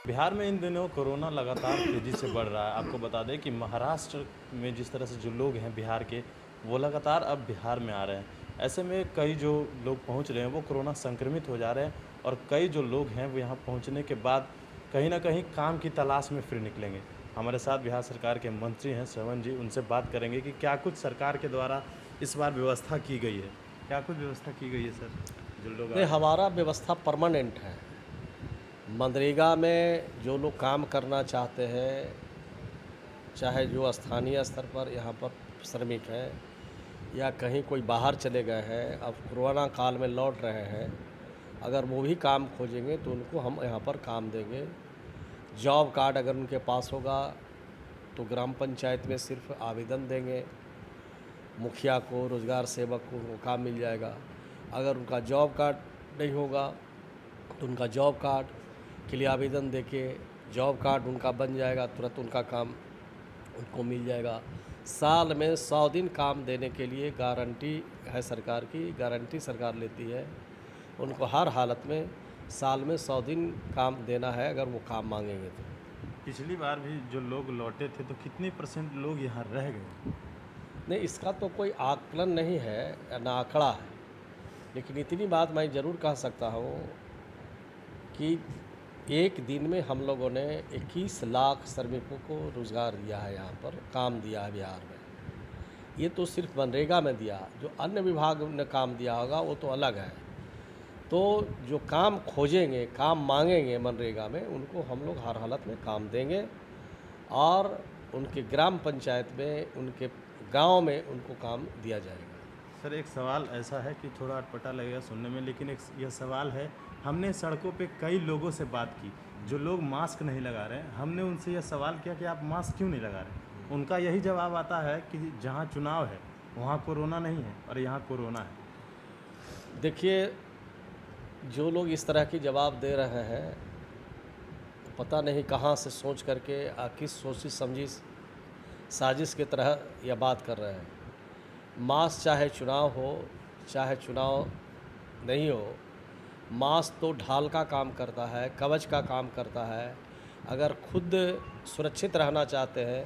बिहार में इन दिनों कोरोना लगातार तेज़ी से बढ़ रहा है। आपको बता दें कि महाराष्ट्र में जिस तरह से जो लोग हैं बिहार के, वो लगातार अब बिहार में आ रहे हैं। ऐसे में कई जो लोग पहुंच रहे हैं, वो कोरोना संक्रमित हो जा रहे हैं और कई जो लोग हैं, वो यहाँ पहुंचने के बाद कहीं न कहीं काम की तलाश में फिर निकलेंगे। हमारे साथ बिहार सरकार के मंत्री हैं श्रवण जी, उनसे बात करेंगे कि क्या कुछ सरकार के द्वारा इस बार व्यवस्था की गई है? क्या कुछ व्यवस्था की गई है सर, जो लोग आ नहीं, रहे हैं? हमारा व्यवस्था परमानेंट है। मनरेगा में जो लोग काम करना चाहते हैं, चाहे जो स्थानीय स्तर पर यहाँ पर श्रमिक हैं या कहीं कोई बाहर चले गए हैं, अब कोरोना काल में लौट रहे हैं, अगर वो भी काम खोजेंगे तो उनको हम यहाँ पर काम देंगे। जॉब कार्ड अगर उनके पास होगा तो ग्राम पंचायत में सिर्फ आवेदन देंगे, मुखिया को, रोज़गार सेवक को उनको काम मिल जाएगा। अगर उनका जॉब कार्ड नहीं होगा तो उनका जॉब कार्ड के लिए आवेदन देके जॉब कार्ड उनका बन जाएगा, तुरंत उनका काम उनको मिल जाएगा। साल में 100 दिन काम देने के लिए गारंटी है सरकार की, गारंटी सरकार लेती है। उनको हर हालत में साल में 100 दिन काम देना है अगर वो काम मांगेंगे तो। पिछली बार भी जो लोग लौटे थे, तो कितनी परसेंट लोग यहाँ रह गए? नहीं, इसका तो कोई आकलन नहीं है, ना आंकड़ा है, लेकिन इतनी बात मैं ज़रूर कह सकता हूँ कि एक दिन में हम लोगों ने 21 लाख श्रमिकों को रोज़गार दिया है, यहाँ पर काम दिया है बिहार में। ये तो सिर्फ मनरेगा में दिया, जो अन्य विभाग ने काम दिया होगा वो तो अलग है। तो जो काम खोजेंगे, काम मांगेंगे मनरेगा में, उनको हम लोग हर हालत में काम देंगे और उनके ग्राम पंचायत में, उनके गांव में उनको काम दिया जाएगा। सर, एक सवाल ऐसा है कि थोड़ा अटपटा लगेगा सुनने में, लेकिन एक यह सवाल है, हमने सड़कों पे कई लोगों से बात की, जो लोग मास्क नहीं लगा रहे हैं। हमने उनसे यह सवाल किया कि आप मास्क क्यों नहीं लगा रहे? उनका यही जवाब आता है कि जहाँ चुनाव है, वहाँ कोरोना नहीं है और यहाँ कोरोना है। देखिए, जो लोग इस तरह की जवाब दे रहे हैं, पता नहीं कहाँ से सोच करके किस सोची समझी साजिश की तरह यह बात कर रहे हैं। मास चाहे चुनाव हो, चाहे चुनाव नहीं हो, मास तो ढाल का काम करता है, कवच का काम करता है। अगर खुद सुरक्षित रहना चाहते हैं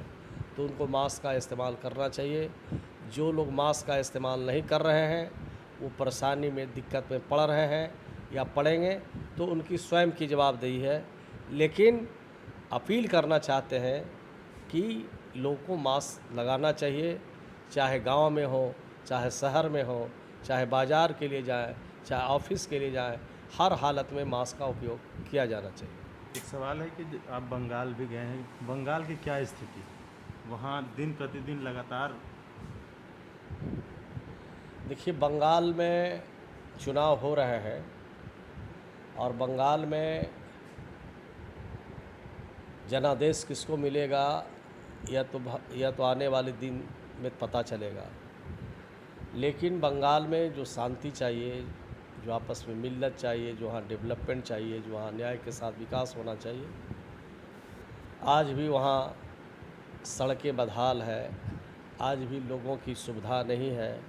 तो उनको मास्क का इस्तेमाल करना चाहिए। जो लोग मास्क का इस्तेमाल नहीं कर रहे हैं, वो परेशानी में, दिक्कत में पड़ रहे हैं या पड़ेंगे, तो उनकी स्वयं की जवाबदेही है। लेकिन अपील करना चाहते हैं कि लोगों को मास्क लगाना चाहिए, चाहे गांव में हो, चाहे शहर में हो, चाहे बाज़ार के लिए जाएं, चाहे ऑफिस के लिए जाएं, हर हालत में मास्क का उपयोग किया जाना चाहिए। एक सवाल है कि आप बंगाल भी गए हैं, बंगाल की क्या स्थिति? वहाँ दिन प्रतिदिन लगातार देखिए, बंगाल में चुनाव हो रहे हैं और बंगाल में जनादेश किसको मिलेगा यह तो आने वाले दिन में पता चलेगा। लेकिन बंगाल में जो शांति चाहिए, जो आपस में मिलत चाहिए, जो वहाँ डेवलपमेंट चाहिए, जो वहाँ न्याय के साथ विकास होना चाहिए, आज भी वहाँ सड़कें बदहाल है, आज भी लोगों की सुविधा नहीं है,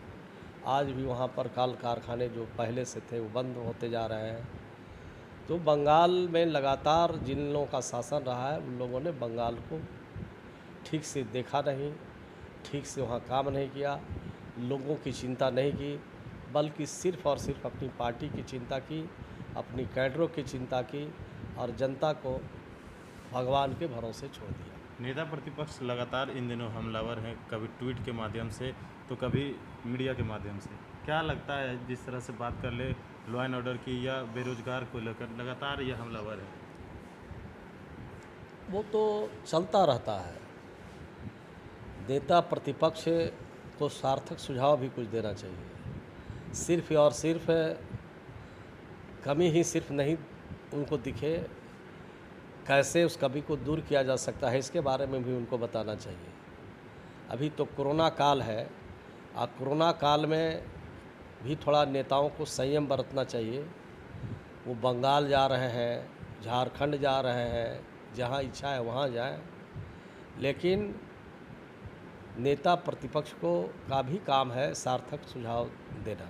आज भी वहाँ पर कल कारखाने जो पहले से थे वो बंद होते जा रहे हैं। तो बंगाल में लगातार जिन लोगों का शासन रहा है, उन लोगों ने बंगाल को ठीक से देखा नहीं, ठीक से वहाँ काम नहीं किया, लोगों की चिंता नहीं की, बल्कि सिर्फ़ और सिर्फ अपनी पार्टी की चिंता की, अपनी कैडरों की चिंता की और जनता को भगवान के भरोसे छोड़ दिया। नेता प्रतिपक्ष लगातार इन दिनों हमलावर हैं, कभी ट्वीट के माध्यम से तो कभी मीडिया के माध्यम से। क्या लगता है, जिस तरह से बात कर ले लॉ एंड ऑर्डर की या बेरोजगार को लेकर, लगातार ये हमलावर है? वो तो चलता रहता है। नेता प्रतिपक्ष को सार्थक सुझाव भी कुछ देना चाहिए। सिर्फ और सिर्फ कमी ही सिर्फ नहीं उनको दिखे, कैसे उस कमी को दूर किया जा सकता है, इसके बारे में भी उनको बताना चाहिए। अभी तो कोरोना काल है, कोरोना काल में भी थोड़ा नेताओं को संयम बरतना चाहिए। वो बंगाल जा रहे हैं, झारखंड जा रहे हैं, जहाँ इच्छा है वहाँ जाएं, लेकिन नेता प्रतिपक्ष को का भी काम है सार्थक सुझाव देना।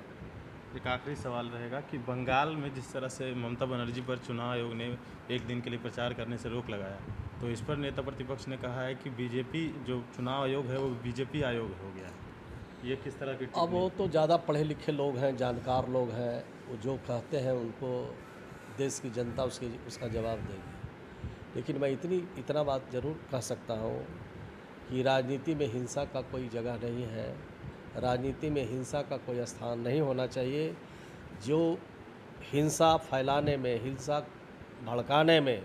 एक आखिरी सवाल रहेगा कि बंगाल में जिस तरह से ममता बनर्जी पर चुनाव आयोग ने एक दिन के लिए प्रचार करने से रोक लगाया, तो इस पर नेता प्रतिपक्ष ने कहा है कि बीजेपी जो चुनाव आयोग है वो बीजेपी आयोग हो गया है। ये किस तरह की अब वो तो ज़्यादा पढ़े लिखे लोग हैं, जानकार लोग हैं, वो जो कहते हैं उनको देश की जनता उसका जवाब देगी। लेकिन मैं इतना बात ज़रूर कह सकता हूँ कि राजनीति में हिंसा का कोई जगह नहीं है, राजनीति में हिंसा का कोई स्थान नहीं होना चाहिए। जो हिंसा फैलाने में, हिंसा भड़काने में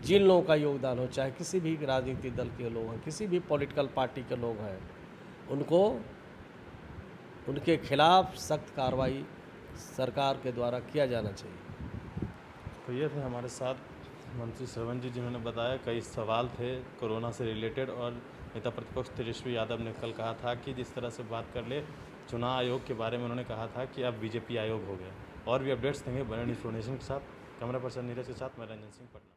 जिन लोगों का योगदान हो, चाहे किसी भी राजनीतिक दल के लोग हैं, किसी भी पॉलिटिकल पार्टी के लोग हैं, उनको उनके खिलाफ सख्त कार्रवाई सरकार के द्वारा किया जाना चाहिए। तो ये थे हमारे साथ मंत्री श्रवण जी, जिन्होंने बताया कई सवाल थे कोरोना से रिलेटेड, और नेता प्रतिपक्ष तेजस्वी यादव ने कल कहा था कि जिस तरह से बात कर ले चुनाव आयोग के बारे में, उन्होंने कहा था कि अब बीजेपी आयोग हो गया। और भी अपडेट्स देंगे बने इन्फॉर्मेशन के साथ। कैमरा पर्सन नीरज के साथ मैं रंजन सिंह, पटना।